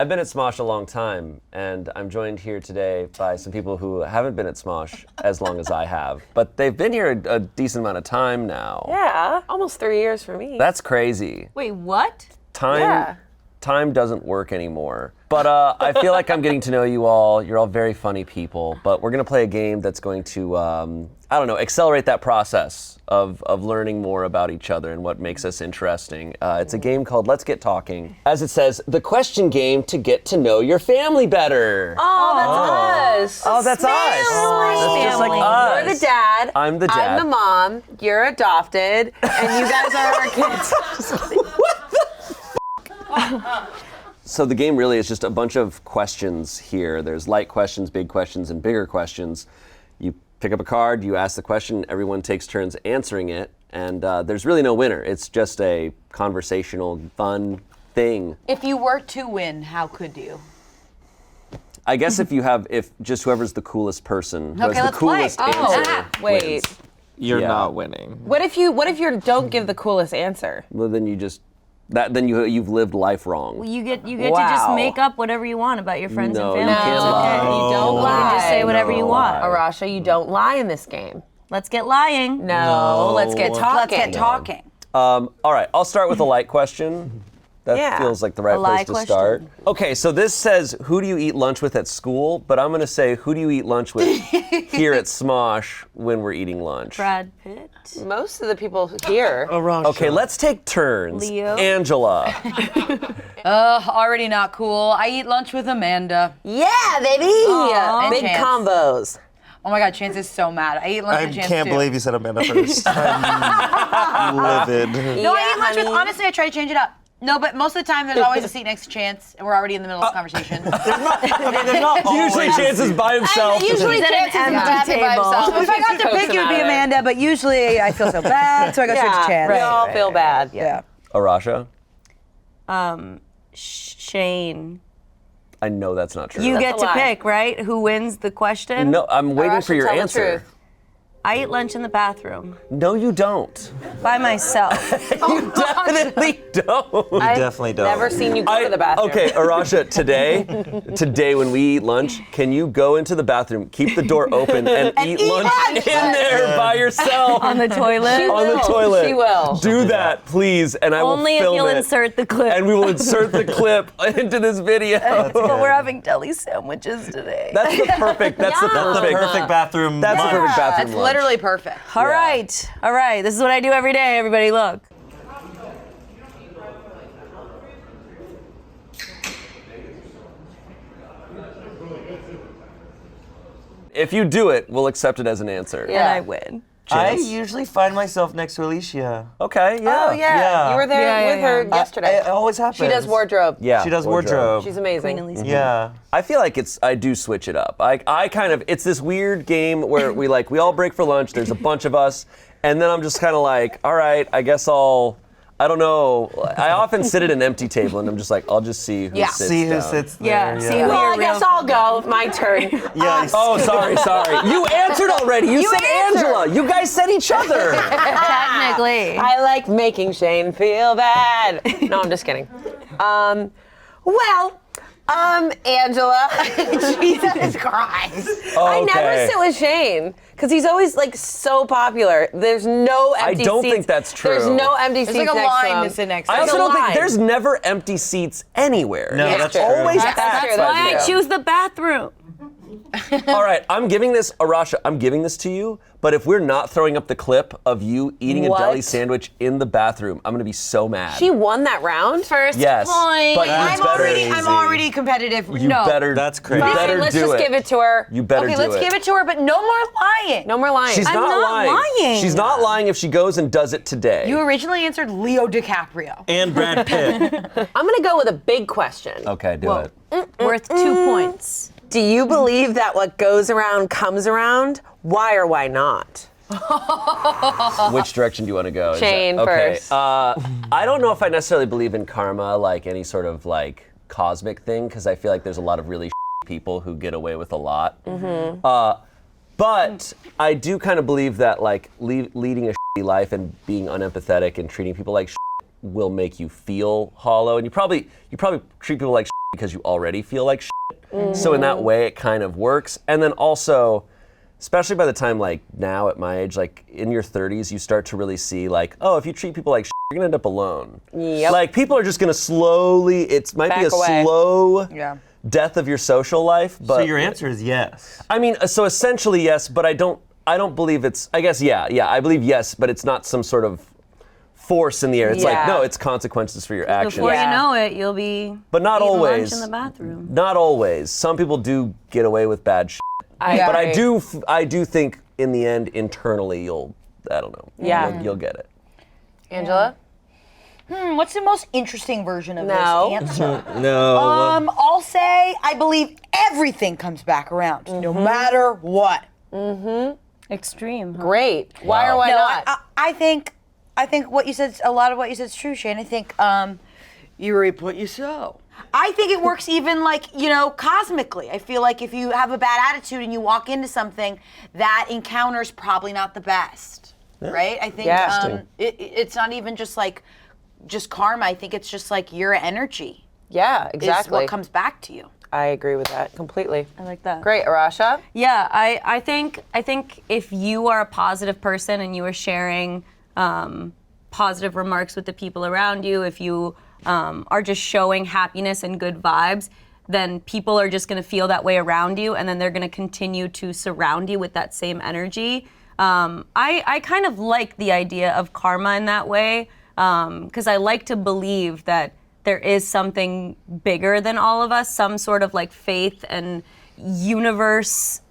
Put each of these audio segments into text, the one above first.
I've been at Smosh a long time, and I'm joined here today by some people who haven't been at Smosh as long as I have, but they've been here a decent amount of time now. Yeah, almost 3 years for me. That's crazy. Wait, what? Time doesn't work anymore. But I feel like I'm getting to know you all. You're all very funny people, but we're gonna play a game that's going to, accelerate that process of learning more about each other and what makes us interesting. It's a game called Let's Get Talking. As it says, the question game to get to know your family better. Oh, that's us. Oh, that's us. That's just like us. You're the dad. I'm the dad. I'm the mom. You're adopted. And you guys are our kids. So the game really is just a bunch of questions here. There's light questions, big questions, and bigger questions. You pick up a card, you ask the question, everyone takes turns answering it, and there's really no winner. It's just a conversational, fun thing. If you were to win, how could you? I guess if just whoever's the coolest person, who has Okay, the let's play. coolest answer Wait. wins. You're Yeah. not winning. What if you don't give the coolest answer? Well, then you've lived life wrong. You get to just Wow. make up whatever you want about your friends No, and you family. can't It's lie. okay. You don't You lie. can just say whatever you want. Arasha, you don't lie in this game. Let's get lying. No, let's get talking. Let's get talking. All right, I'll start with a light question. That feels like the right place to start. Okay, so this says, who do you eat lunch with at school? But I'm going to say, who do you eat lunch with here at Smosh when we're eating lunch? Brad Pitt. Most of the people here. Okay, let's take turns. Leo. Angela. Already not cool. I eat lunch with Amanda. Yeah, baby. and Big Chance. combos. Oh my God, Chance is so mad. I eat lunch I with Chance can't too. believe you said Amanda first. I'm livid. No, I Yeah, eat lunch with, honey. honestly, I try to change it up. No, but most of the time there's always a seat next to Chance, and we're already in the middle of a conversation. Usually Chance is by himself. Usually He's at an Chance is empty happy by table. himself. If I got to Coax pick, him it would out be of it. Amanda, but usually I feel so bad, so I go straight to Chance. we all feel bad. Yeah. Arasha, Shane. I know that's not true. You get a to lie. pick, right? Who wins the question? No, I'm waiting for Arasha, your tell the answer. truth. I eat lunch in the bathroom No, you don't. by myself. You definitely don't. You definitely don't. Never seen you go to the bathroom. Okay, Arasha, today when we eat lunch, can you go into the bathroom, keep the door open, and eat lunch in there by yourself? On the toilet. She On the will. toilet. She will. Do that, please, and I Only will if film you'll it. insert the clip. And we will insert the clip into this video. But we're having deli sandwiches today. That's the perfect. That's the That's the perfect. perfect bathroom. That's the lunch. perfect bathroom That's lunch. literally perfect. All right. This is what I do every day, everybody. Look. If you do it, we'll accept it as an answer. And I win. I Chance? usually find myself next to Alicia. Okay. Yeah. Oh, yeah. Yeah. You were there Yeah, with her yesterday. It always happens. She does wardrobe. Yeah. She does wardrobe. She's amazing. Queen Elizabeth. Yeah. I feel like I do switch it up. I kind of, it's this weird game where we all break for lunch, there's a bunch of us, and then I'm just kind of like, all right, I guess I don't know. I often sit at an empty table and I'm just like, I'll just see who sits See who down. sits Yeah, there. see who Well, I you're guess real. I'll go. My turn. Yeah. Oh, sorry. You answered already. You said answered. Angela. You guys said each other. Technically. I like making Shane feel bad. No, I'm just kidding. Angela. Jesus Christ. I never Okay. sit with Shane because he's always like so popular. There's no empty don't seats. think that's true. There's no empty seats There's like a next to line him. to sit next to I him. also There's a don't think line. there's never empty seats anywhere. No, It's that's true. always That's packed. true. by Why I the end. choose the bathroom. All right, I'm giving this, Arasha, I'm giving this to you, but if we're not throwing up the clip of you eating a What? deli sandwich in the bathroom, I'm gonna be so mad. She won that round. First Yes, point. but you I'm better, already competitive. you no. better, That's crazy. you better Let's do just it. give it to her. You better Okay, do let's it. give it to her, but no more lying. No more lying. She's I'm not not lying. She's not lying if she goes and does it today. You originally answered Leo DiCaprio. And Brad Pitt. I'm gonna go with a big question. Okay, do it. Worth 2 points. Do you believe that what goes around comes around? Why or why not? Which direction do you want to go? Is Shane that- okay. first. I don't know if I necessarily believe in karma, like any sort of like cosmic thing, because I feel like there's a lot of really people who get away with a lot. But I do kind of believe that like leading a life and being unempathetic and treating people like will make you feel hollow, and you probably treat people like because you already feel like shit. So in that way, it kind of works. And then also, especially by the time like now at my age, like in your 30s, you start to really see like, oh, if you treat people like shit, you're gonna end up alone. Yep. Like people are just gonna slowly, it might be Back a away. slow Yeah. death of your social life. But So your answer is yes. I mean, so essentially yes, but I don't believe it's, I guess, yeah, I believe yes, but it's not some sort of force in the air. It's like, Yeah. no, it's consequences for your actions. Before Yeah. you know it, you'll be But not eating always. lunch in the bathroom. Not always. Some people do get away with bad shit. But I do think in the end, internally, I don't know. Yeah. You'll get it. Angela? What's the most interesting version of No. this answer? No. I'll say I believe everything comes back around, no matter what. Extreme. Huh? Great. Why or why No, not? I think what you said, a lot of what you said is true, Shane. I think you reap what you sow. I think it works even like, cosmically. I feel like if you have a bad attitude and you walk into something, that encounter's probably not the best, right? I think Yeah. it's not even just karma. I think it's just like your energy Yeah, is exactly. what comes back to you. I agree with that completely. I like that. Great, Arasha. Yeah, I think if you are a positive person and you are sharing positive remarks with the people around you, if you are just showing happiness and good vibes, then people are just going to feel that way around you, and then they're going to continue to surround you with that same energy. I kind of like the idea of karma in that way, because I like to believe that there is something bigger than all of us, some sort of like faith and universe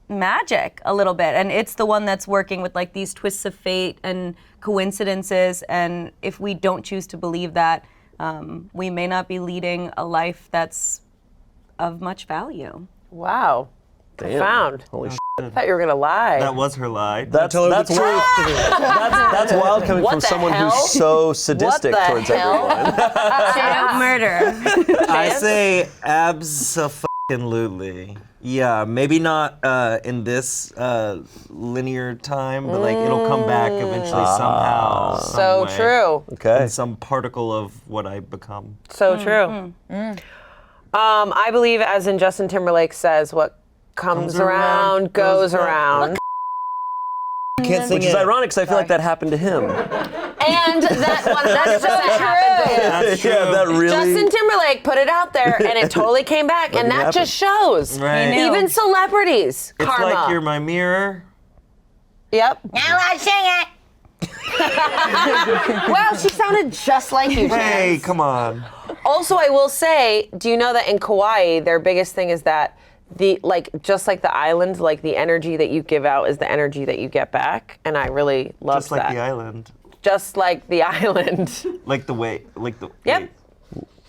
magic a little bit. And it's the one that's working with like these twists of fate and coincidences. And if we don't choose to believe that, we may not be leading a life that's of much value. Wow. Damn. Profound. Holy shit. I thought you were going to lie. That was her lie. That's Tell her that's the truth. that's wild coming What from the someone hell? who's so sadistic What the towards hell? everyone. Straight up murder. I say abso-fucking-lutely. Yeah, maybe not in this linear time, but like it'll come back eventually somehow. some So way. true. Okay. In some particle of what I become. So true. I believe, as in Justin Timberlake says, what comes around goes around. Can't Which is ironic because I feel like that happened to him. And that 100% happened to him. That's true. Yeah, that really. Justin Timberlake put it out there, and it totally came back, and it that just shows. Right. knew. Even celebrities. It's Karma. like you're my mirror. Yep. Now I sing it. Wow, she sounded just like you. Hey, Chance. come on. Also, I will say, do you know that in Kauai, their biggest thing is that just like the island, like the energy that you give out is the energy that you get back, and I really love Just like that. the island. Just like the island. Like the way. Like the. Yep. wait.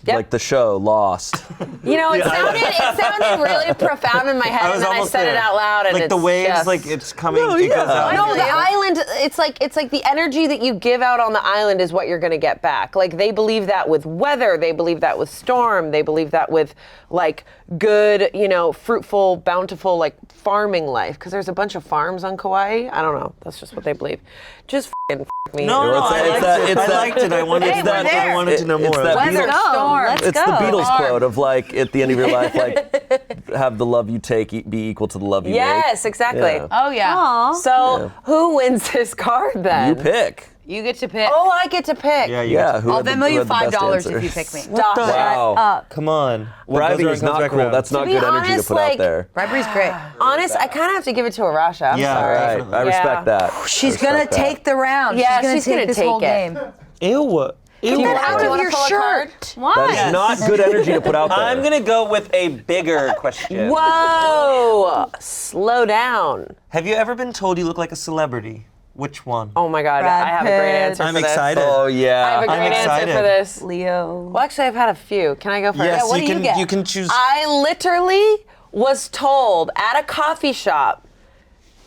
Yep. Like the show Lost. You know, it sounded really profound in my head, and then I almost said it there. out loud, and Like the it's waves, just- like it's coming. No, it yeah. goes out. No, the island, it's like the energy that you give out on the island is what you're going to get back. Like they believe that with weather, they believe that with storm, they believe that with like good, fruitful, bountiful like farming life, because there's a bunch of farms on Kauai. I don't know. That's just what they believe. Just f***ing me. No, It's I that- liked it's it. that- I liked it. I wanted Hey, to we're there. I wanted to know It's more. that Let's Beatles- go. Storm. Let's It's go. the Beatles quote of like at the end of your life, like have the love you take be equal to the love you Yes, make. exactly. Yeah. Oh yeah. Aw. So who wins this card then? You pick. You get to pick. Oh, I get to pick. Yeah, you Yeah. Who I'll had the- Venmo who you had the best $5 if answer? you pick me. Stop it. Wow. Come on. What goes Bribing around is comes not back cool. around. That's not be good energy to honest, put like- out there. Bribery's great. Honest, I kind of have to give it to Arasha. I'm Yeah, sorry. Right. definitely. I respect that. She's I gonna respect that. take the round. Yeah, she's she's gonna gonna take this take whole it. game. Ew. Do you Get want- out do you of wanna your pull a card? shirt. Why? That is not good energy to put out there. I'm gonna go with a bigger question. Whoa! Slow down. Have you ever been told you look like a celebrity? Which one? Oh my God, Brad I have a great Pitt. answer I'm for this. excited. Oh I have yeah. a great I'm answer excited. for this. Leo. Well, actually, I've had a few. Can I go first? Yes, what you do you can. get? You can choose. I literally was told at a coffee shop,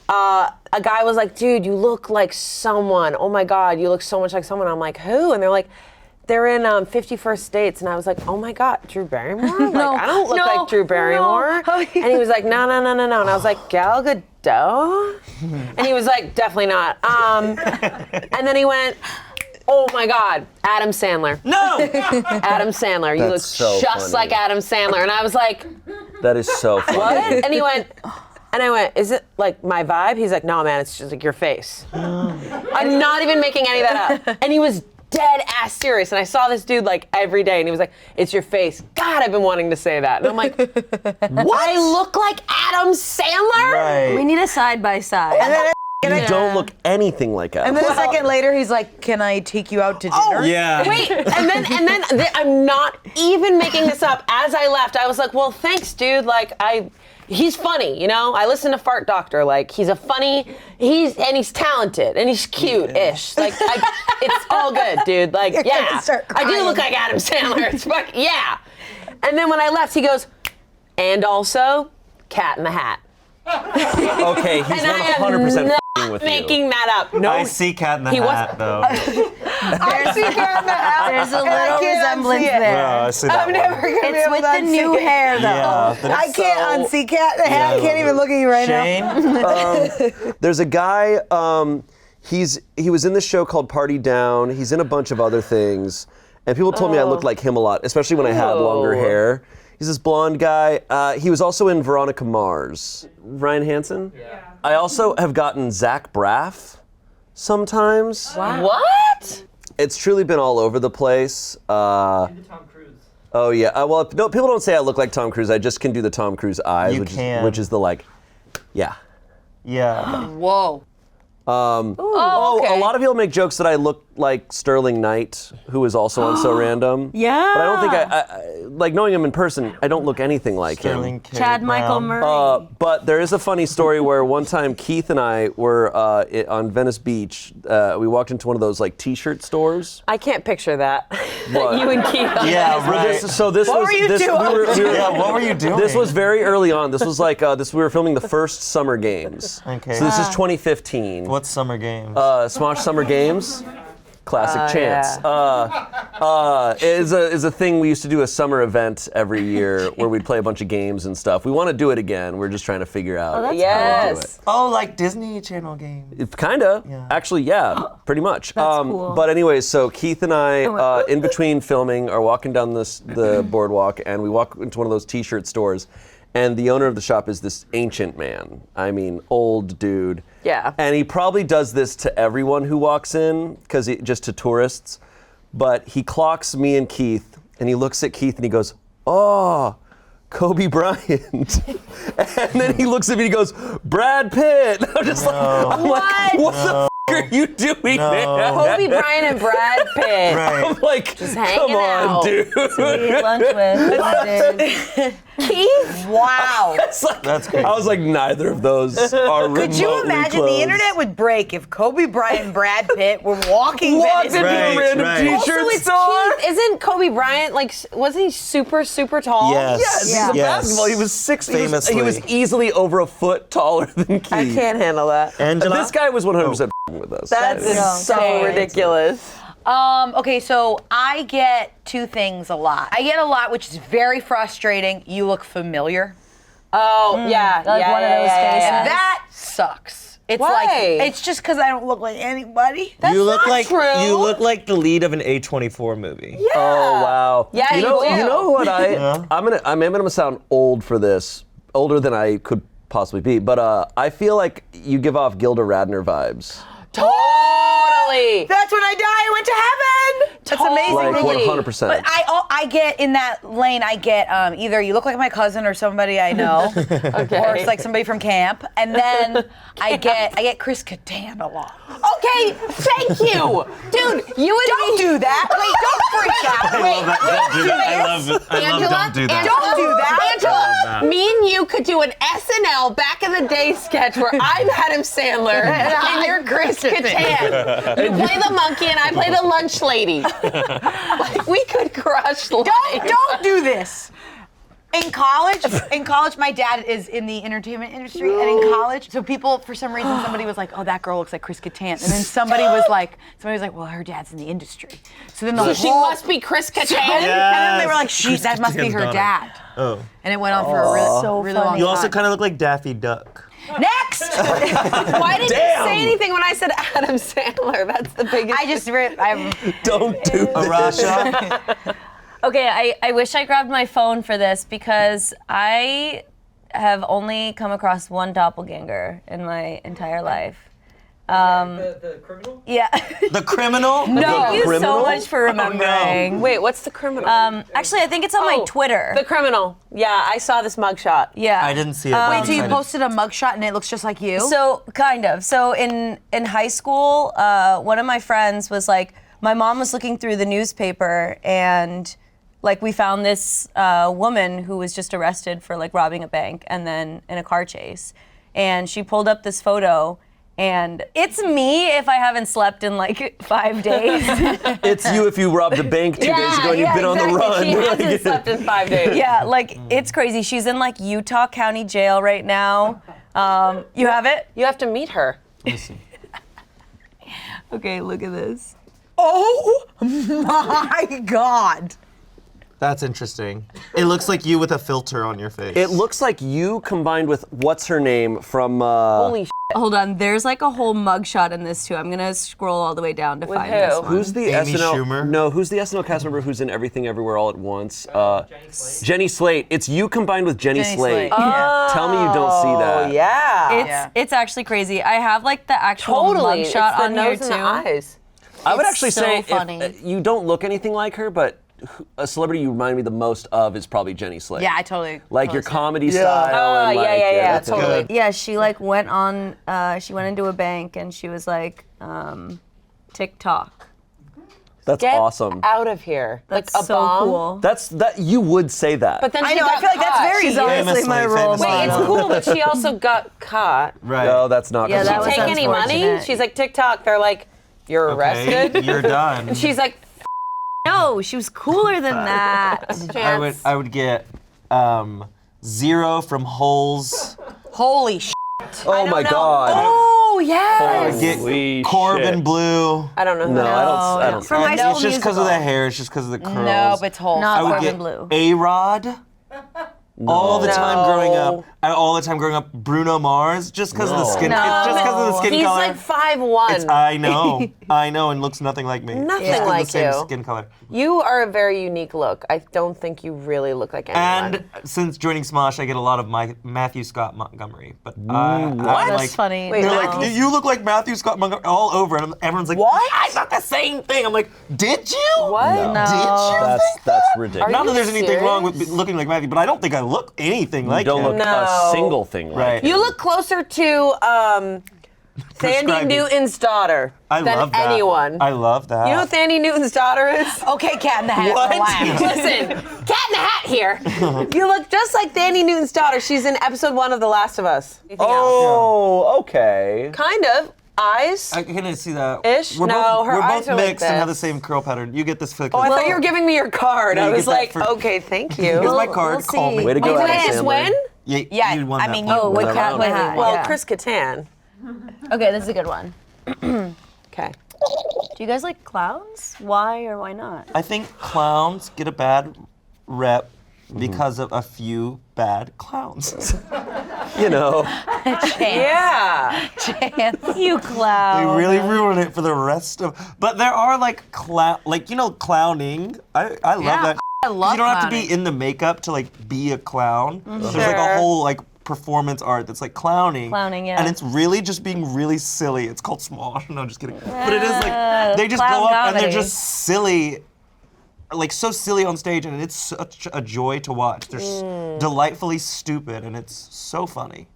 a guy was like, dude, you look like someone. Oh my God, you look so much like someone. I'm like, who? And they're like, they're in 51st Dates. And I was like, oh my God, Drew Barrymore? Like, I don't look no, like Drew Barrymore. no. Oh, yeah. And he was like, no. And I was like, Gal Gadot? And he was like, definitely not. And then he went, Oh my God, Adam Sandler. No! Adam Sandler. You look That's so just funny. like Adam Sandler. And I was like, That is so funny. what? And he went, and I went, is it like my vibe? He's like, no, man, it's just like your face. I'm not even making any of that up. And he was dead ass serious. And I saw this dude like every day and he was like, it's your face. God, I've been wanting to say that. And I'm like, what? I look like Adam Sandler? Right. We need a side by side. You don't look anything like Adam. And then a second later, he's like, "Can I take you out to dinner?" Oh, Yeah. wait, and then I'm not even making this up. As I left, I was like, well, thanks, dude. Like, he's funny, you know? I listen to Fart Doctor. Like, he's he's talented and he's cute-ish. Like, it's all good, dude. Like, You're yeah. gonna start I do crying. look like Adam Sandler. It's yeah. And then when I left, he goes, and also, Cat in the Hat. Okay, he's And I not am 100% not f***ing with making you. that up. No, I see Cat in the he Hat, wasn't- though. I see Cat in the Hat. There's a and I little can't resemblance unsee it. there. I see that I'm one. never gonna be It's able with to the unsee new it. hair, though. Yeah. I can't unsee Cat in the Hat. I Yeah. can't even look at you right now. Shane? There's a guy, he was in this show called Party Down. He's in a bunch of other things. And people told me I looked like him a lot, especially when I had longer hair. He's this blonde guy. He was also in Veronica Mars. Ryan Hansen? Yeah. I also have gotten Zach Braff sometimes. Wow. What? It's truly been all over the place. Tom Cruise. Oh yeah. Well, no, people don't say I look like Tom Cruise. I just can do the Tom Cruise eyes, You which can. is the like, yeah. Yeah. Whoa. okay. A lot of people make jokes that I look like Sterling Knight, who is also on So Random. Yeah. But I don't think I like knowing him in person, I don't look anything like Sterling him. K. Chad Michael Brown. Murray. But there is a funny story where one time Keith and I were on Venice Beach. We walked into one of those like T-shirt stores. I can't picture that. What? You and Keith. Yeah, right. This What was were you this, doing? Yeah, what were you doing? This was very early on. This was like we were filming the first Summer Games. Okay. So this is 2015. What's Summer Games? Smosh Summer Games. Classic chance. Yeah. Is a thing we used to do a summer event every year where we'd play a bunch of games and stuff. We want to do it again. We're just trying to figure out how to do Yes. it. Oh, like Disney Channel games. Kinda. Yeah. Actually, yeah, pretty much. cool. But anyways, so Keith and I, in between filming, are walking down the boardwalk, and we walk into one of those T-shirt stores, and the owner of the shop is this ancient man. I mean, old dude. Yeah. And he probably does this to everyone who walks in, just to tourists. But he clocks me and Keith, and he looks at Keith and he goes, "Oh, Kobe Bryant." And then he looks at me and he goes, "Brad Pitt." I'm just like, what the f*** are you doing, man? Kobe Bryant and Brad Pitt. Right. I'm like, hanging come on, out. dude. We ate lunch with. Keith? Wow. It's like, That's crazy. I was like, neither of those are remotely Could you imagine close. the internet would break if Kobe Bryant and Brad Pitt were walking Walked Venice into Right, a random right. T-shirt Also, it's store. Keith. Isn't Kobe Bryant like? Wasn't he super tall? Yes. Yes, he's a Yes. basketball. He was 6. He was Famously. easily over a foot taller than Keith. I can't handle that. Angela? This guy was 100% with us. That's so ridiculous. Okay, so I get two things a lot. I get a lot, which is very frustrating. You look familiar. Oh yeah, Like yeah, one of yeah, those yeah, faces. yeah. That sucks. It's Why? like it's just because I don't look like anybody. You look not like true. you look like the lead of an A24 movie. Yeah. Oh wow. Yeah, you know, you do. You know what I'm gonna sound old for this, older than I could possibly be, but I feel like you give off Gilda Radner vibes. Totally. That's when I die. I went to heaven. That's amazing. Like Totally. 100%. But I get in that lane. I get either you look like my cousin or somebody I know, or it's like somebody from camp, and then I get Chris Kattan a lot. Okay, thank you, dude. You and Don't do that. Wait, don't freak out. Wait, Angela, don't do that. Don't do that. Angela, me and you could do an SNL back in the day sketch where I'm Adam Sandler and you're Chris Kattan. You play the monkey and I play the lunch lady. Like, we could crush life. Don't do this. In college, my dad is in the entertainment industry, and in college, so people, for some reason, somebody was like, "Oh, that girl looks like Chris Kattan," and then somebody was like, "Well, her dad's in the industry." So then the whole, She must be Chris Kattan. and then they were like, "That must be her Kattan's daughter. dad." Oh. And it went on for a really, So really funny. long You also time. kind of look like Daffy Duck. Next. Why didn't Damn. you say anything when I said Adam Sandler? That's the biggest. Don't do this. Arasha. Okay, I wish I grabbed my phone for this because I have only come across one doppelganger in my entire life. The criminal? Yeah. The criminal? Thank you criminal? so much for remembering. Wait, what's the criminal? Actually, I think it's on my Twitter. The criminal. Yeah, I saw this mugshot. Yeah. I didn't see it. Wait, so you posted a mugshot and it looks just like you? So kind of. So in high school, one of my friends was like, my mom was looking through the newspaper and like we found this woman who was just arrested for like robbing a bank and then in a car chase, and she pulled up this photo. And it's me if I haven't slept in like 5 days. It's you if you robbed a bank 2 days ago and you've been on the run. She hasn't slept in 5 days. Yeah, like it's crazy. She's in like Utah County Jail right now. You have it? You have to meet her. Okay, look at this. Oh my God. That's interesting. It looks like you with a filter on your face. It looks like you combined with what's her name from. Holy Hold on, there's like a whole mugshot in this too. I'm gonna scroll all the way down to find who? this one. Who's the Amy SNL? Schumer? No, who's the SNL cast member who's in Everything Everywhere All at Once? Jenny Slate. Jenny Slate. It's you combined with Jenny, Jenny Slate. Slate, yeah. Tell me you don't see that. Oh, yeah. It's actually crazy. I have like the actual Totally. It's mugshot the on here nose too. and the eyes. I would It's actually so say funny. if, you don't look anything like her, but a celebrity you remind me the most of is probably Jenny Slate. Yeah, I totally. Like your comedy style. and yeah, like, yeah, that's totally. good. Yeah, she like went on. She went into a bank and she was like, TikTok. That's Get awesome. out of here. That's like a so bomb. cool. That's that you would say that. But then I she know, got I feel like that's caught. very She's you. honestly my role famously. Wait, it's model. cool, but she also got caught. Right. no, that's not. Yeah, gonna that be was Take any money? unfortunate. She's like, TikTok. They're like, you're Okay, arrested. you're done. And she's like, No, she was cooler than that. I would get 0 from holes. Holy sh. Oh my God. Oh, I yes. would get Holy Corbin shit. Blue. I don't know who No, that I is. don't. From High It's School just because of the Musical. hair. It's just because of the curls. No, but it's whole. Not I would Corbin get Blue. A-Rod. All the time growing up. No. All the time growing up, Bruno Mars, just because of the skin. No. It's just because of the skin He's color. like 5'1". I know, and looks nothing like me. Nothing Just 'cause like the same you. skin color. You are a very unique look. I don't think you really look like anyone. And since joining Smosh, I get a lot of my Matthew Scott Montgomery. But I That's like, funny. Wait, They're no. like, you look like Matthew Scott Montgomery all over, and everyone's like, What? I thought the same thing. I'm like, did you? What? No. Did you? That's ridiculous. Not you that there's anything wrong with serious? looking like Matthew, but I don't think I look anything like You don't him. look No. a single thing like Right. it. You look closer to Sandy Prescribing. Newton's daughter I than love that. anyone. I love that. You know who Sandy Newton's daughter is? Okay, Cat in the Hat. What? Relax. Listen, Cat in the Hat here. You look just like Sandy Newton's daughter. She's in episode 1 of The Last of Us. Anything else? Oh, okay. Kind of. Eyes. I can see that. Ish? We're No, both, her we're eyes both are like mixed and have the this. same curl pattern. You get this for the Oh, I thought you were giving me your card. Yeah, I you was get that like, for- okay, thank you. Here's my We'll- card. we'll Call see. me. Way to go, Oh, did Adam I just Sandler. win? Yeah, you won I that mean, point. Oh, with Went Cat around. with Hat. Well, Yeah. Chris Kattan. Okay, this is a good one. Okay. Do you guys like clowns? Why or why not? I think clowns get a bad rep because of a few bad clowns. You know, Yeah. You They clown. really ruin it for the rest of. But there are like clowning. I love that. I love You don't have to clowning. be in the makeup to like be a clown. There's like Sure. a whole like performance art that's like clowning. Clowning, yeah. And it's really just being really silly. It's called Smosh. No, I'm just kidding. But it is like they just clown go up and they're comedy. just silly. Like so silly on stage, and it's such a joy to watch. They're delightfully stupid, and it's so funny.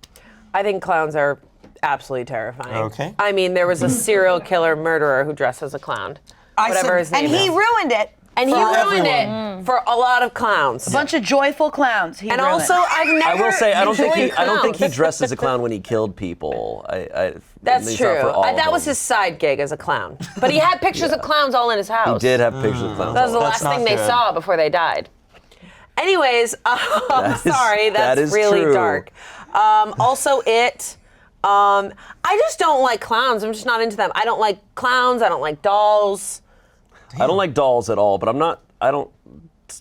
I think clowns are absolutely terrifying. Okay. I mean, there was a serial killer murderer who dressed as a clown. Whatever his name And he is. ruined it. And he for ruined everyone. it for a lot of clowns. A bunch of joyful clowns. He And ruined. also, I've never I will say I don't think he enjoyed dressed as a clown when he killed people. That's he's not true. for all of That was them. his side gig as a clown. But he had pictures of clowns all in his house. He did have pictures of clowns. That was the That's last thing not they good. saw before they died. Anyways, is- sorry, that that's is really true. dark. Also, I just don't like clowns. I'm just not into them. I don't like clowns. I don't like dolls. I don't like dolls at all, but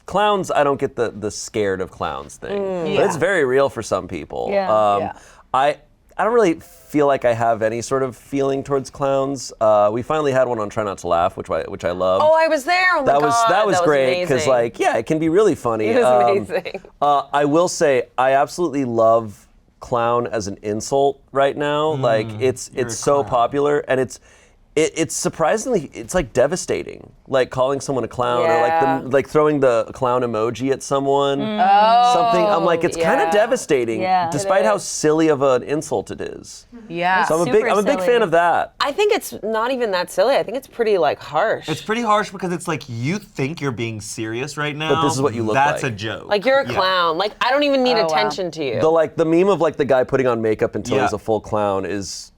clowns, I don't get the scared of clowns thing. But it's very real for some people. Yeah. Yeah. I don't really feel like I have any sort of feeling towards clowns. We finally had one on Try Not to Laugh, which I love. Oh, I was there. Oh my that God. that was great because amazing. it can be really funny. It was amazing. I will say I absolutely love clown as an insult right now. Like it's so popular and it's surprisingly like devastating. Like calling someone a clown Yeah. or like throwing the clown emoji at someone. Something I'm like it's kind of devastating Yeah. despite It how is. silly of an insult it is. Yeah. So I'm a Super big silly. fan of that. I think it's not even that silly. I think it's pretty like harsh. It's pretty harsh because it's like you think you're being serious right now. But this is what you look That's like. a joke. like you're a Yeah. clown. Like I don't even need Oh, wow. attention to you. The meme of like the guy putting on makeup until Yeah. he's a full clown is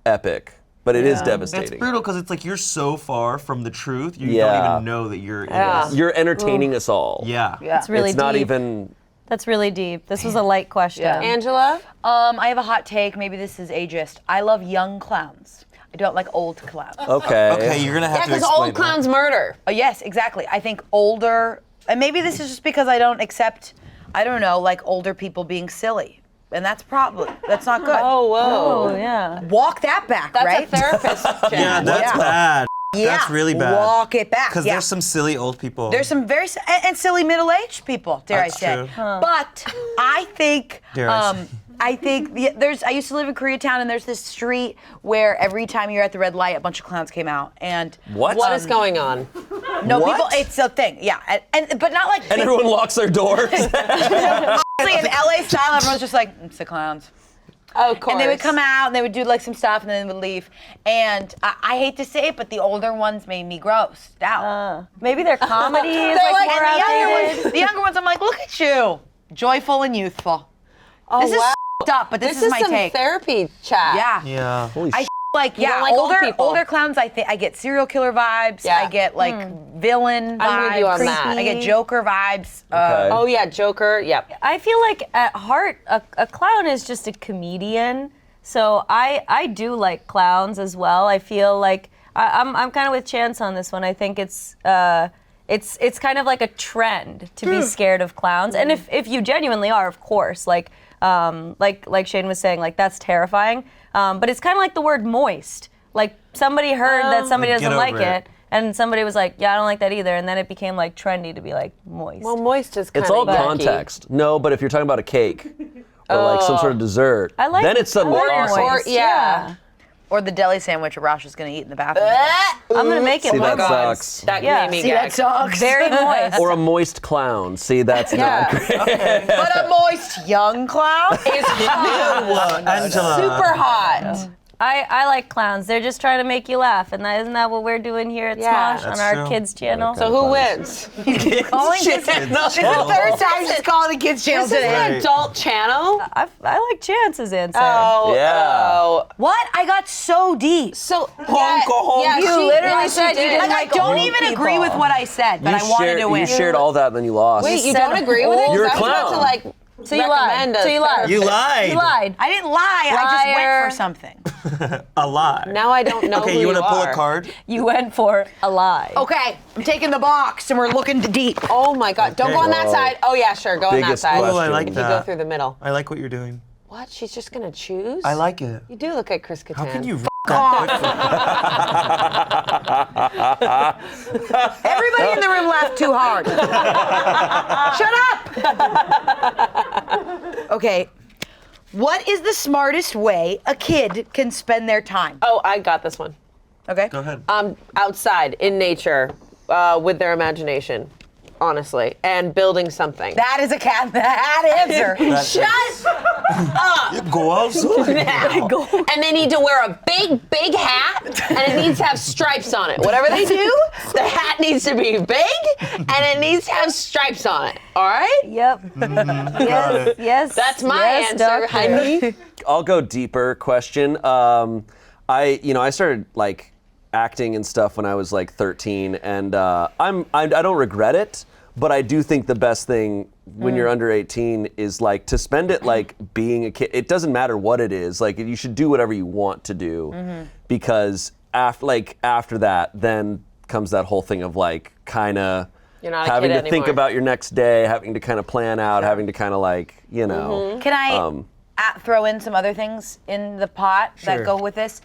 epic, but it is Yeah. devastating. That's brutal because it's like you're so far from the truth. You Yeah. don't even know that you're in Yeah. this. You're entertaining us all. Yeah. It's really it's not deep. even. That's really deep. This was a light question. Yeah. Angela? I have a hot take. Maybe this is ageist. I love young clowns. I don't like old clowns. Okay. Okay, you're gonna have Yeah, to because explain old clowns murder. Oh, yes, exactly. I think older, and maybe this is just because I don't accept, I don't know, like older people being silly. And that's not good. Oh, whoa. Oh, yeah. Walk that back, That's right? a therapist. that. Yeah, that's Yeah. bad. Yeah. That's really bad. Walk it back. Because Yeah. there's some silly old people. There's some very and silly middle-aged people, dare That's I say. true. But I think Dare I say. I think I used to live in Koreatown, and there's this street where every time you're at the red light, a bunch of clowns came out. And What? What is going on? no What? people, it's a thing, yeah, and but not like And everyone locks their doors. honestly, in LA style, everyone's just like it's the clowns. Oh, of course. And they would come out and they would do like some stuff and then they would leave. And I hate to say it, but the older ones made me grossed out. Maybe their comedy is They're like, like, more and outdated. the younger ones, I'm like, look at you, joyful and youthful. Oh, This is wow. f***ed up, but this This is my some take. therapy chat. Yeah. Yeah. Holy I like You don't like old people. older clowns. I think I get serial killer vibes. Yeah. I get like villain vibes. I'm with you on that. I get Joker vibes. Okay. Oh, yeah, Joker. Yep. I feel like at heart, a clown is just a comedian. So I do like clowns as well. I feel like I'm kind of with Chance on this one. I think it's kind of like a trend to be scared of clowns. And if you genuinely are, of course, like Shane was saying, like that's terrifying. But it's kind of like the word moist. Like somebody heard that somebody Like, get doesn't like over it. it. And somebody was like, yeah, I don't like that either. And then it became like trendy to be like moist. Well, moist is kind It's of all context. No, but if you're talking about a cake or like some sort of dessert, I like then it's suddenly I like awesome. moist, yeah. Or the deli sandwich Roush is gonna eat in the bathroom. I'm gonna make it See, look that sucks. That Yeah. made me See, that gag. sucks. very moist. Or a moist clown. See, that's not great. But a moist young clown is hot. Angela. Super hot. I like clowns. They're just trying to make you laugh, and isn't that what we're doing here at Yeah. Smosh on That's our true. kids channel? Okay. So who wins? Calling this, this is the third time she's calling the kids channel This is today. an adult channel. I like Chance's answer. Oh, Yeah. oh. What? I got so deep. So honk. yeah, You she- literally yeah, she said you did. didn't Like, I like don't old even people. agree with what I said, but I wanted to win. You shared all that, and then you lost. Wait, you said don't agree with it? You're a 'Cause I was about clown. to like. So you lied. recommend a So you lied. therapist. You lied. You lied. I didn't lie. I just Liar. went for something. A lie. Now I don't know Okay, who you you want to pull are. a card? You went for a lie. Okay, I'm taking the box and we're looking deep. Oh my God! Don't go on that Whoa. side. Oh yeah, sure. Go on that Biggest side. question. Oh, I like You that. go through the middle. I like what you're doing. What? She's just gonna choose? I like it. You do look like Chris Kattan. How can you Everybody in the room laughed too hard. Shut up! Okay. What is the smartest way a kid can spend their time? Oh, I got this one. Okay. Go ahead. Outside in nature, with their imagination, honestly, and building something. That is a cat answer. Shut Go outside. now. And they need to wear a big hat, and it needs to have stripes on it. Whatever they do, the hat needs to be big, and it needs to have stripes on it. All right? Yep. Yes. Yes. That's my yes, answer, doctor. Heidi. I'll go deeper question. I started like acting and stuff when I was like 13, and I don't regret it, but I do think the best thing when you're under 18 is like to spend it like being a kid. It doesn't matter what it is. Like you should do whatever you want to do, because after that, then comes that whole thing of like kind of You're not a having kid to think anymore. about your next day, having to kind of plan out, having to kind of like Can I? throw in some other things in the pot that Sure. go with this.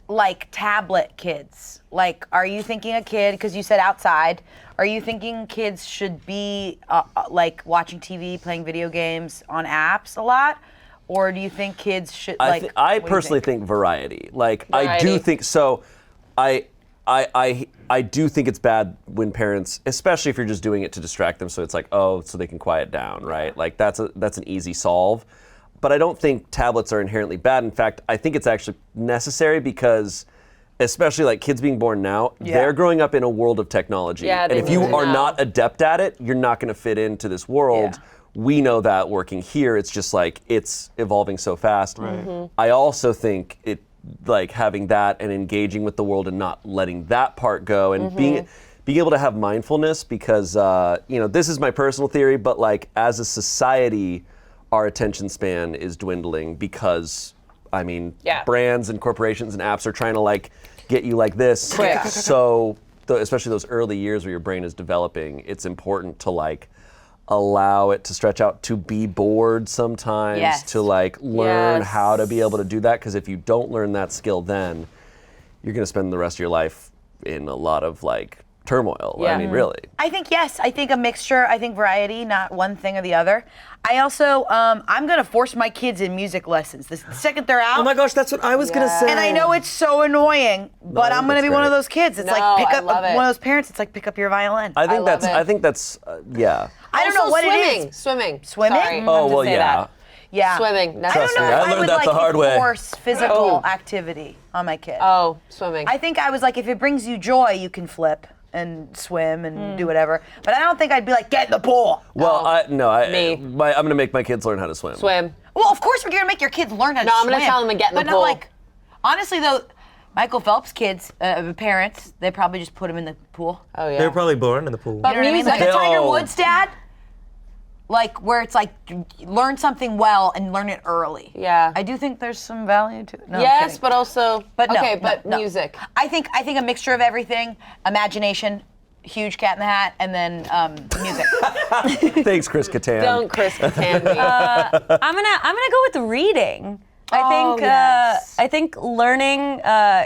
Like tablet kids. Like, are you thinking a kid, because you said outside, are you thinking kids should be like watching TV, playing video games on apps a lot? Or do you think kids should like? I what do you personally think variety. Like I do Variety. think so. I do think it's bad when parents, especially if you're just doing it to distract them, so it's like, oh, so they can quiet down, right? Like that's an easy solve. But I don't think tablets are inherently bad. In fact, I think it's actually necessary because, especially like kids being born now, they're growing up in a world of technology. Yeah, and they if you need to are know. not adept at it, you're not going to fit into this world. Yeah. We know that working here, it's just like it's evolving so fast. Mm-hmm. I also think it like having that and engaging with the world and not letting that part go and being able to have mindfulness because this is my personal theory, but like as a society, our attention span is dwindling because brands and corporations and apps are trying to like get you like this. Quick. So especially those early years where your brain is developing, it's important to like allow it to stretch out, to be bored sometimes, Yes. to like learn Yes. how to be able to do that. Because if you don't learn that skill, then you're going to spend the rest of your life in a lot of like turmoil. Yeah. I mean, really. I think yes. I think a mixture. I think variety, not one thing or the other. I also, I'm gonna force my kids in music lessons. The second they're out. Oh my gosh, that's what I was gonna say. And I know it's so annoying, but I I'm think gonna that's be one of great. those kids. It's No, like pick I up love it. one of those parents. It's like pick up your violin. I think love that's it. yeah. I don't know Also what swimming. it is. Swimming. Swimming? Sorry, I Oh, have to well, say yeah. that. Yeah. Swimming. I don't Trust know me, if I I learned would that like the hard way. force physical activity on my kid. Oh, swimming. I think I was like, if it brings you joy, you can flip and swim and do whatever. But I don't think I'd be like, get in the pool. Well, Me. I'm going to make my kids learn how to swim. Swim. Well, of course we're gonna make your kids learn how to No, I'm swim. gonna tell them to get in the but pool. Not like, honestly though, Michael Phelps' kids, parents, they probably just put him in the pool. Oh yeah. They were probably born in the pool. You know what I mean? music. Like a Tiger Oh. Woods dad. Like where it's like learn something well and learn it early. Yeah. I do think there's some value to it. No, I'm yes, kidding. but also. But no, okay, no, but no. music. I think a mixture of everything, imagination, huge cat in the hat, and then music. Thanks, Chris Kattan. Don't Chris Kattan me. I'm gonna go with reading. I think yes. I think learning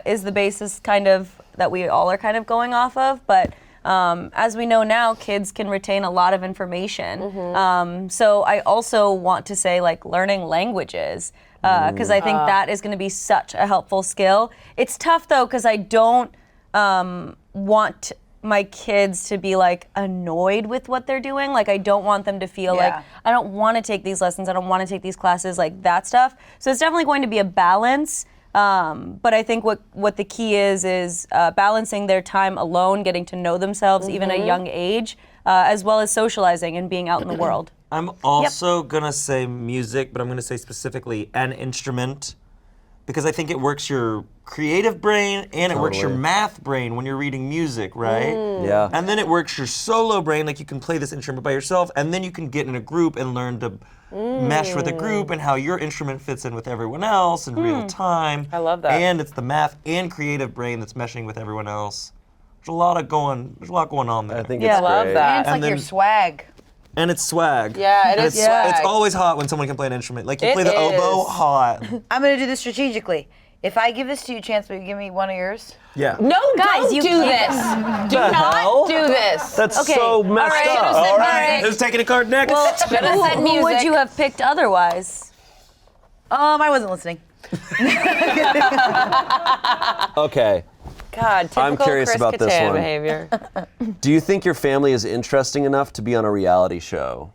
is the basis kind of that we all are kind of going off of, but as we know now, kids can retain a lot of information. So I also want to say like learning languages because I think that is going to be such a helpful skill. It's tough though because I don't want my kids to be like annoyed with what they're doing. Like I don't want them to feel like I don't want to take these lessons. I don't want to take these classes, like that stuff. So it's definitely going to be a balance. But I think what the key is balancing their time alone, getting to know themselves even at a young age, as well as socializing and being out in the world. I'm also gonna say music, but I'm gonna say specifically an instrument because I think it works your creative brain and it works your Totally. math brain when you're reading music, right? Yeah. And then it works your solo brain, like you can play this instrument by yourself, and then you can get in a group and learn to mesh with a group and how your instrument fits in with everyone else in real time. I love that. And it's the math and creative brain that's meshing with everyone else. There's a lot going on there. I think Yeah. it's Love great. that. And it's And like your then- swag. And it's swag. Yeah, it And is it's, swag. It's always hot when someone can play an instrument. Like you It play the oboe, is. hot. I'm gonna do this strategically. If I give this to you, Chance, will you give me one of yours? Yeah. No, Guys, don't you do can't- this. Do The not hell? do this. That's Okay, so messed right, up. who's All All right. right. Who's taking a card next? Should have said Who music. would you have picked otherwise? I wasn't listening. Okay. God, typical I'm curious Chris about this Kattan one. behavior. Do you think your family is interesting enough to be on a reality show?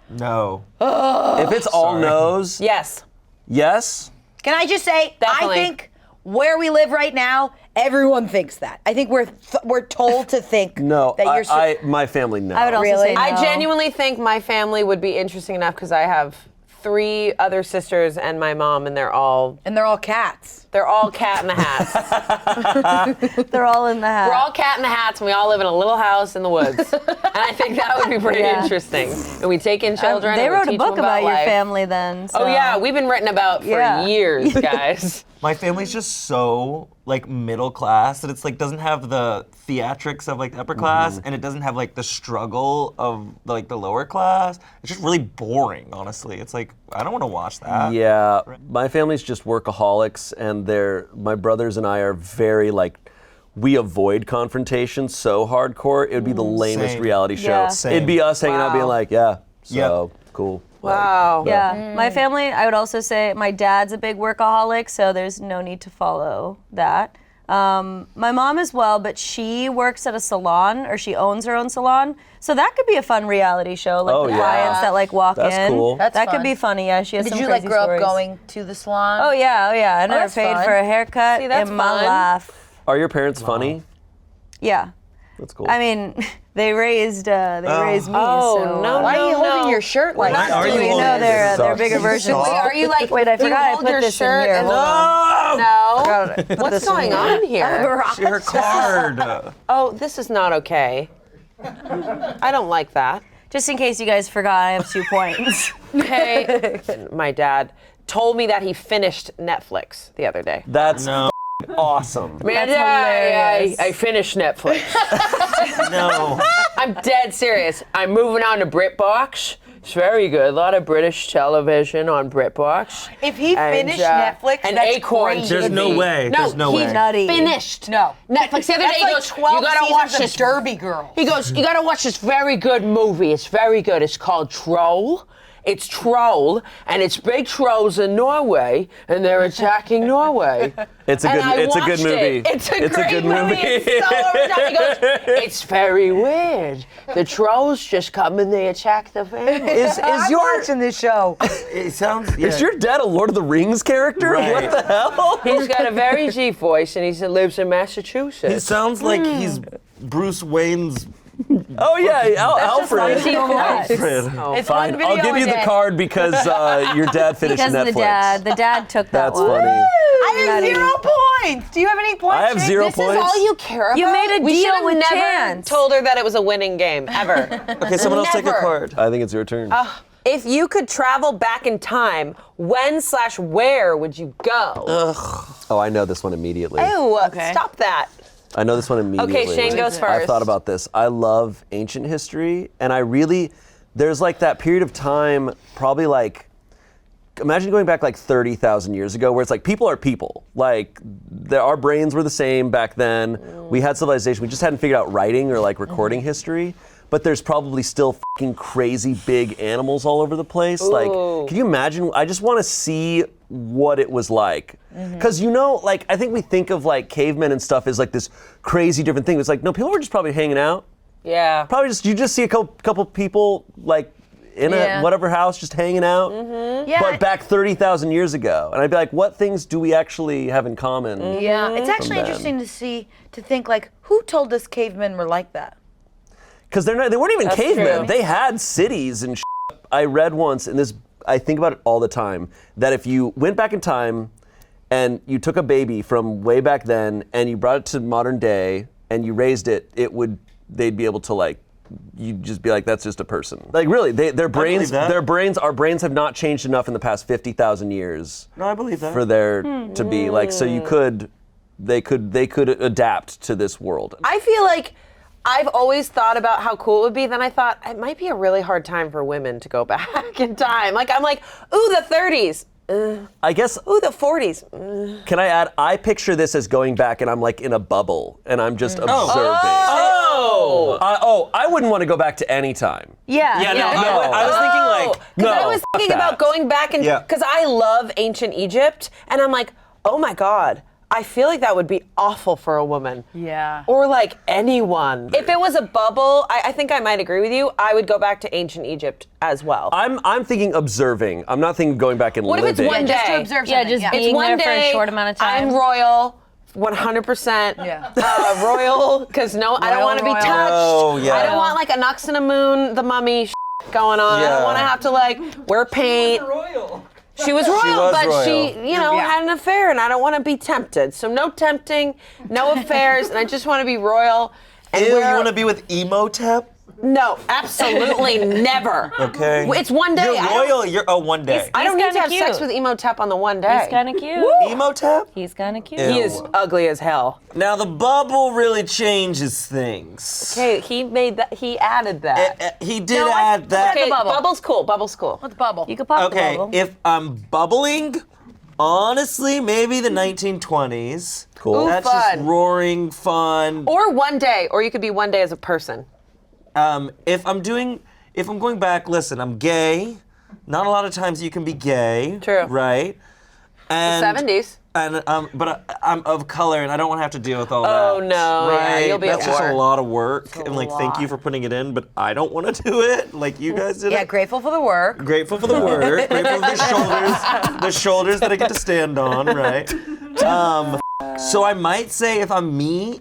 No. If it's all no's, Yes. yes? Can I just say, Definitely. I think where we live right now, everyone thinks that. I think we're told to think No. that you're. My family, no. I would also Really? say no. I genuinely think my family would be interesting enough because I have 3 other sisters and my mom, and they're all cats. cat in the hats. They're all in the hat. We're all cat in the hats, and we all live in a little house in the woods. And I think that would be pretty interesting. And we take in children. They and we wrote a teach book them about your life. family then. Oh so- yeah, we've been written about for Yeah. years, guys. My family's just so like middle class that it's like doesn't have the theatrics of like the upper class, and it doesn't have like the struggle of like the lower class. It's just really boring, honestly. It's like I don't want to watch that. Yeah, my family's just workaholics, and my brothers and I are very like, we avoid confrontation so hardcore. It would be the lamest Same. reality show. Yeah. Same. It'd be us hanging out being like, yeah, so cool. Wow. Yeah, my family, I would also say my dad's a big workaholic, so there's no need to follow that. My mom as well, but she works at a salon, or she owns her own salon, so that could be a fun reality show, like Oh, the yeah. clients that like walk That's in. cool. That's that fun. could be funny. Yeah, she has Did some you like crazy grow stories. up going to the salon? Oh yeah. I never that's paid fun. for a haircut See, that's in my fun. life. Are your parents funny? Yeah, That's cool. I mean, they raised me. Oh, so, no, Why are you holding no. your shirt like Why that? are you You holding know it? they're bigger versions. Soft? Wait, are you like? Wait, I do you forgot I hold put your this in shirt here. and- Hold on. No. Put What's this in going here. on here? Her card. Oh, this is not okay. I don't like that. Just in case you guys forgot, I have 2 points. Hey, my dad told me that he finished Netflix the other day. That's No. awesome. Man, That's hilarious. I finished Netflix. No. I'm dead serious. I'm moving on to BritBox. It's very good. A lot of British television on BritBox. If he And, finished Netflix, and that's Acorn crazy. There's no TV. way. There's no he way. Nutty. finished No. Netflix. The other That's day he like goes, 12 you gotta watch seasons this. of Derby Girl. He goes, you gotta watch this very good movie. It's very good. It's called Troll. It's Troll, and it's big trolls in Norway, and they're attacking Norway. It's a And good. I It's a good watched movie. it. It's a great good movie. It's so over the top. He goes, it's very weird. The trolls just come and they attack the family. Is I'm your watching this show. It sounds. Yeah. is your dad a Lord of the Rings character? Right. What the hell? He's got a very deep voice, and he lives in Massachusetts. He sounds like he's Bruce Wayne's. Oh yeah, Alfred. Alfred. Oh, It's Fine, one video I'll give a you the day. card because your dad finished Because Netflix. of the dad. The dad took that That's one. funny. I have Nutty. 0 points. Do you have any points? I have Shane? 0 This points. is all you care about? You made a We deal should have with never Chance. told her that it was a winning game, ever. Okay, someone else take a Never. card. I think it's your turn. If you could travel back in time, when/where would you go? Oh, I know this one immediately. Ew, stop that. I know this one immediately. Okay, Shane goes I've first. thought about this. I love ancient history, and there's like that period of time, probably like, imagine going back like 30,000 years ago, where it's like people are people. Like, our brains were the same back then. We had civilization. We just hadn't figured out writing or like recording history. But there's probably still fucking crazy big animals all over the place. Like, can you imagine? I just want to see what it was like. Because, like, I think we think of like cavemen and stuff as like this crazy different thing. It's like, no, people were just probably hanging out. Yeah. Probably you just see a couple people like in Yeah. a whatever house just hanging out. Yeah. But back 30,000 years ago. And I'd be like, what things do we actually have in common? Yeah, it's actually then. interesting to think like, who told us cavemen were like that? Because they weren't even That's cavemen. true. They had cities and shit. I read once, and I think about it all the time, that if you went back in time and you took a baby from way back then and you brought it to modern day and you raised it, they'd be able to like, you'd just be like, that's just a person. Like really, our brains have not changed enough in the past 50,000 years No, I believe that. for there to be like, so they could adapt to this world. I feel like I've always thought about how cool it would be. Then I thought it might be a really hard time for women to go back in time. Like, I'm like, ooh, the 30s. I guess. Ooh, the 40s. Can I add? I picture this as going back, and I'm like in a bubble, and I'm just observing. I wouldn't want to go back to any time. Yeah. Yeah, no, yeah. I was thinking like, Because I no, was fuck thinking that. about going back and Yeah. because I love ancient Egypt, and I'm like, oh my God, I feel like that would be awful for a woman. Yeah. Or like anyone. If it was a bubble, I think I might agree with you. I would go back to ancient Egypt as well. I'm thinking observing. I'm not thinking going back and What if living. it's one Just to day? observe Yeah, something. just yeah. being It's one there for a day. short amount of time. I'm royal, 100%. Yeah. Royal, because I don't Royal, want to be royal. touched. Oh, yeah. I don't want like a Nux and a Moon, the mummy going on. I Yeah. don't want to have to like wear paint. Royal. She was royal, was but royal. she, Yeah. had an affair, and I don't want to be tempted. So no tempting, no affairs, and I just want to be royal. And ew, you wear- want to be with Emotep? No, absolutely never. Okay. It's one day. You're loyal. You're one day. I don't He's need to have kinda sex cute. with Emotep on the one day. He's kind of cute. Emo tap? He's kind of cute. Ew. He is ugly as hell. Now the bubble really changes things. Okay, he made that. He added that. He did add that. Okay, bubble. bubble's cool. Bubble's cool. What's bubble? You could pop the Okay, bubble. if I'm bubbling, honestly, maybe the 1920s. Cool. Ooh, That's just fun. roaring fun. Or one day, or you could be one day as a person. If I'm going back, listen, I'm gay. Not a lot of times you can be gay. True. Right? And 70s. And but I'm of color, and I don't want to have to deal with all that. Oh, no, yeah, right? you'll be That's at just war. a lot of work, and like, thank you for putting it in, but I don't want to do it like you guys did. Yeah, it. grateful for the work. Grateful for the work. Grateful for the shoulders that I get to stand on. Right. So I might say if I'm me,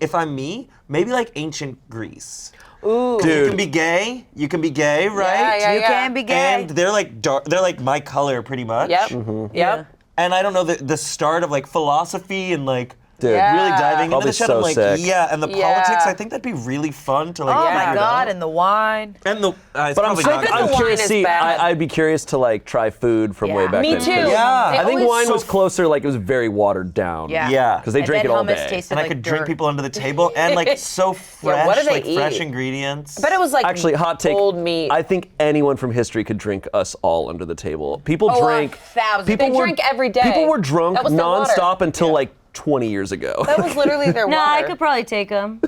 maybe like ancient Greece. Ooh. You Dude. can be gay. You can be gay, right? Yeah, You can be gay. And they're like dark. They're like my color, pretty much. Yep. Yep. And I don't know the start of like philosophy and like Dude. Yeah. really diving into Probably the shit. so I'm like, sick. yeah, and the Yeah. politics. I think that'd be really fun to like. Oh figure my it God, out. and the wine. And the it's But I'm, probably not. the I'm wine curious. is See, bad. I'd be curious to like try food from way Yeah. back Me then. too. 'cause Yeah. They I think always- wine was so- closer. Like it was very watered down. Yeah. Yeah. Because they And drink then it all hummus day. tasted and I like could dirt. drink people under the table and like so fresh, what do they like fresh eat? ingredients. But it was like Actually, hot take. old meat. I think anyone from history could drink us all under the table. People Oh, drank. 1,000. People They were, drink every day. People were drunk That was their water. nonstop until like 20 years ago. That was literally their No, water. I could probably take him.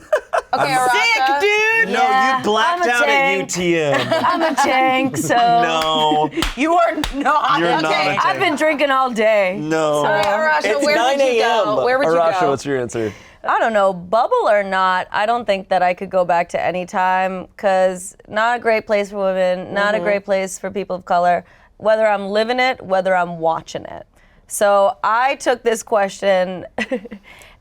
Okay, Arasha. dude. no, Yeah, you blacked I'm a out at tank. UTM. I'm a tank, so No, You are not. you're not a Okay. tank. I've been drinking all day. No. Sorry, Arasha, It's where 9 would you a.m. go? Where would you Arasha, go? what's your answer? I don't know, bubble or not, I don't think that I could go back to any time because not a great place for women, not a great place for people of color, whether I'm living it, whether I'm watching it. So I took this question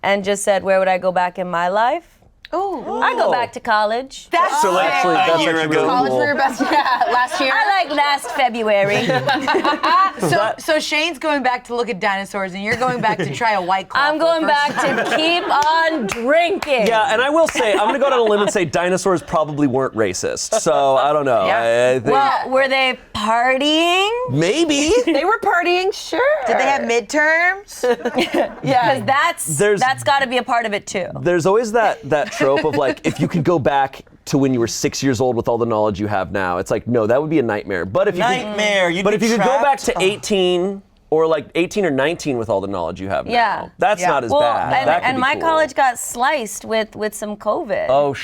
and just said, where would I go back in my life? Ooh. I go back to college. That's So actually, that's year actually ago. really College cool. for your best. Yeah, last year. I like last February. so Shane's going back to look at dinosaurs, and you're going back to try a White Claw. I'm for the going first back time. to keep on drinking. Yeah, and I will say, I'm gonna go out on a limb and say dinosaurs probably weren't racist. So I don't know. Yeah. I think Well, were they partying? maybe. They were partying, sure. Did they have midterms? Yeah. Because that's got to be a part of it too. There's always that trope of like, if you could go back to when you were 6 years old with all the knowledge you have now, it's like, no, that would be a nightmare. But if you Nightmare. could, You'd but be if you could go back trapped. to 18 or like 18 or 19 with all the knowledge you have Yeah. now, that's Yeah. not as Well, bad. That could and be my cool. college got sliced with some COVID. Oh,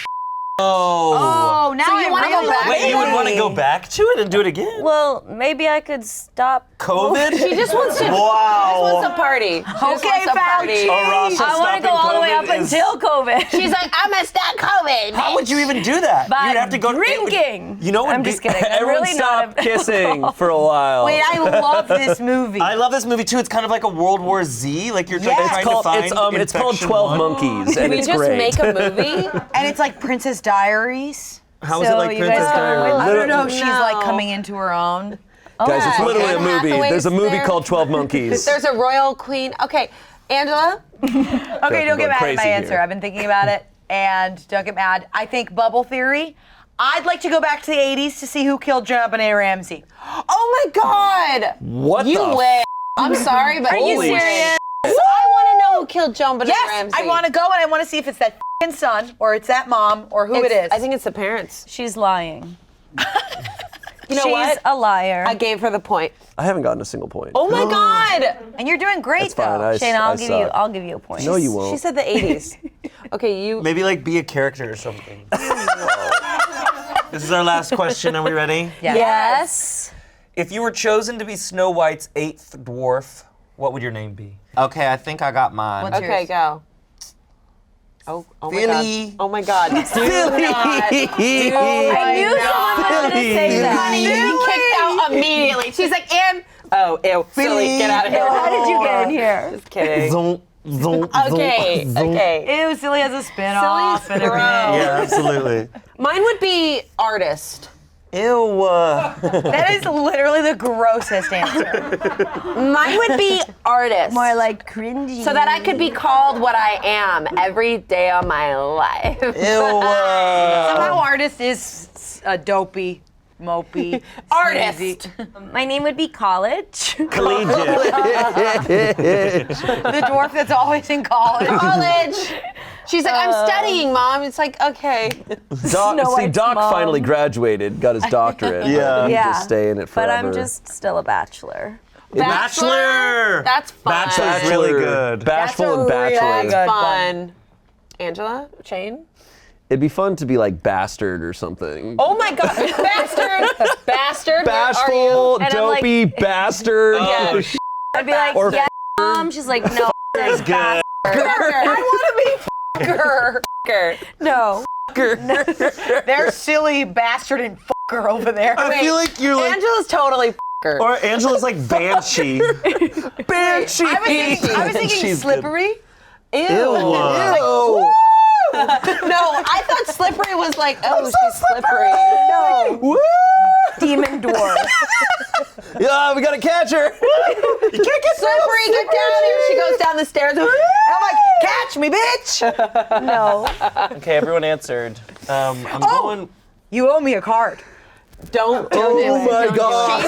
Oh, now you I wanna go really back? Wait, you would want to go back to it and do it again? Well, maybe I could stop. COVID? She just wants to. Wow. She wants to party. She just Okay, wants to party. Fauci. Arasha, I want to go all the way up stopping COVID is- until COVID. She's like, I'm gonna stop COVID. How would you even do that? By You'd have to go drinking. You know what? I'm just kidding. I'm everyone really stopped not. kissing for a while. Wait, I love this movie. I love this movie too. It's kind of like a World War Z. Like you're Yeah. trying It's to called find it's called infection 12 one. Monkeys, and we it's just great. make a movie? And it's like Princess Diaries. How is So it like you Princess guys can Diaries? I don't know. She's No. like coming into her own. Guys, it's Yeah. literally a Anne movie. Hathaway's There's a movie there. called 12 Monkeys. There's a royal queen. Okay, Angela? Okay, don't going get mad at crazy my answer. here. I've been thinking about it, and don't get mad. I think bubble theory. I'd like to go back to the 80s to see who killed John Benet Ramsey. Oh my God! What You the win. I'm sorry, but you win. serious? I want to know who killed Joan Benet Yes, Ramsey. I want to go, and I want to see if it's that f***ing son, or it's that mom, or who it is. I think it's the parents. She's lying. You know She's what? a liar. I gave her the point. I haven't gotten a single point. Oh my God! and you're doing great, It's fine. though. Shane, I I'll suck. give you a point. No, you won't. She said the 80s. Okay, you. Maybe like be a character or something. This is our last question. Are we ready? Yeah. Yes. If you were chosen to be Snow White's 8th dwarf, what would your name be? Okay, I think I got mine. What's Okay, yours? go. Oh my Philly. God. Oh my God. Philly. I knew someone was going to say that. Honey, you kicked out immediately. She's like, and oh, ew, Philly, get out of here. How did you get in here? Just kidding. Zonk, zonk, Okay, zonk, zonk. okay. Ew, Silly has a spin-off Silly's and everything. gross. Yeah, absolutely. Mine would be artist. Ew. That is literally the grossest answer. Mine would be artist. More like cringy. so that I could be called what I am every day of my life. Ew. Somehow artist is Dopey, mopey, Artist. sneezy. My name would be College. Collegiate. The dwarf that's always in college. College. She's like, I'm studying, Mom. It's like, okay. Doc, Snow see, White's Doc mom. finally graduated, got his doctorate. Yeah. He Yeah. just stay in it But forever. I'm just still a bachelor. Bachelor. That's fun. Bachelor's really good. Bashful and That's a bachelor. really That's good fun. Angela? Shane? It'd be fun to be like bastard or something. Oh my God. Bastard. Bastard. Where are Bashful, And I'm like- dopey, bastard. Yeah. I'd be like, Or yeah, Mom. She's like, no. That's good. you? I want to be fucker. No. There's silly bastard and fucker over there. I feel like you're like, Angela's totally fucker. or Angela's like Banshee. Banshee. I was thinking She's slippery. Ew. Ew. No, I thought slippery was like, oh, she's slippery. No. Woo! Demon dwarf. Yeah, we gotta catch her. You can't get Slippery, get down here. She goes down the stairs. I'm like, catch me, bitch. No. Okay, everyone answered. I'm going. You owe me a card. Don't Oh my God.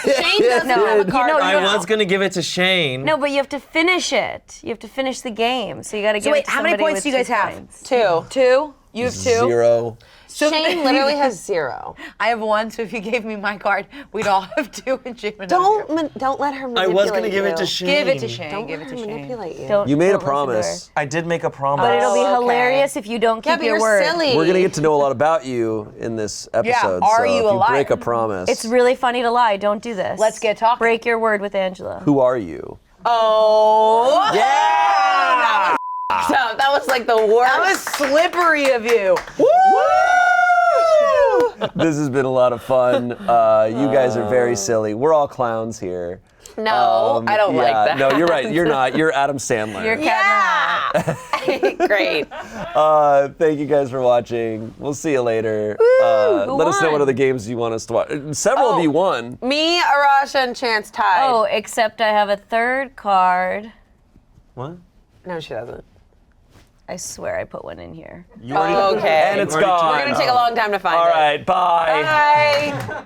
Shane doesn't have a card. You know, I was gonna give it to Shane. No, but you have to finish it. You have to finish the game. So you got to give wait, it to how many somebody points with do you guys 2 have? points. Two. 2. You have 2. 0. Shane literally has 0. I have 1. So if you gave me my card, we'd all have 2, and Shane would have Don't 0. don't let her I manipulate was gonna give you. it to Shane. Give it to Shane. Don't give let it her to Shane. manipulate you. Don't- You made a don't listen to her. promise. I did make a promise. But it'll be Oh, okay. hilarious if you don't Yeah, keep but your you're word. silly. We're gonna get to know a lot about you in this episode. are so you if a you break liar? a promise, It's really funny to lie. Don't do this. Let's get talking. Break your word with Angela. who are you? Oh. Yeah! So that was like the worst. That was slippery of you. This has been a lot of fun. You guys are very silly. We're all clowns here. No, I don't like that. No, you're right. You're not. You're Adam Sandler. You're cat in the hat. Great. Thank you guys for watching. We'll see you later. Let us know won? what other games you want us to watch. Several of you won. Me, Arasha, and Chance tied. Oh, except I have a third card. What? No, she doesn't. I swear I put one in here. You already, Okay. And it's Already gone. We're gonna take a long time to find All it. right. Bye. Bye.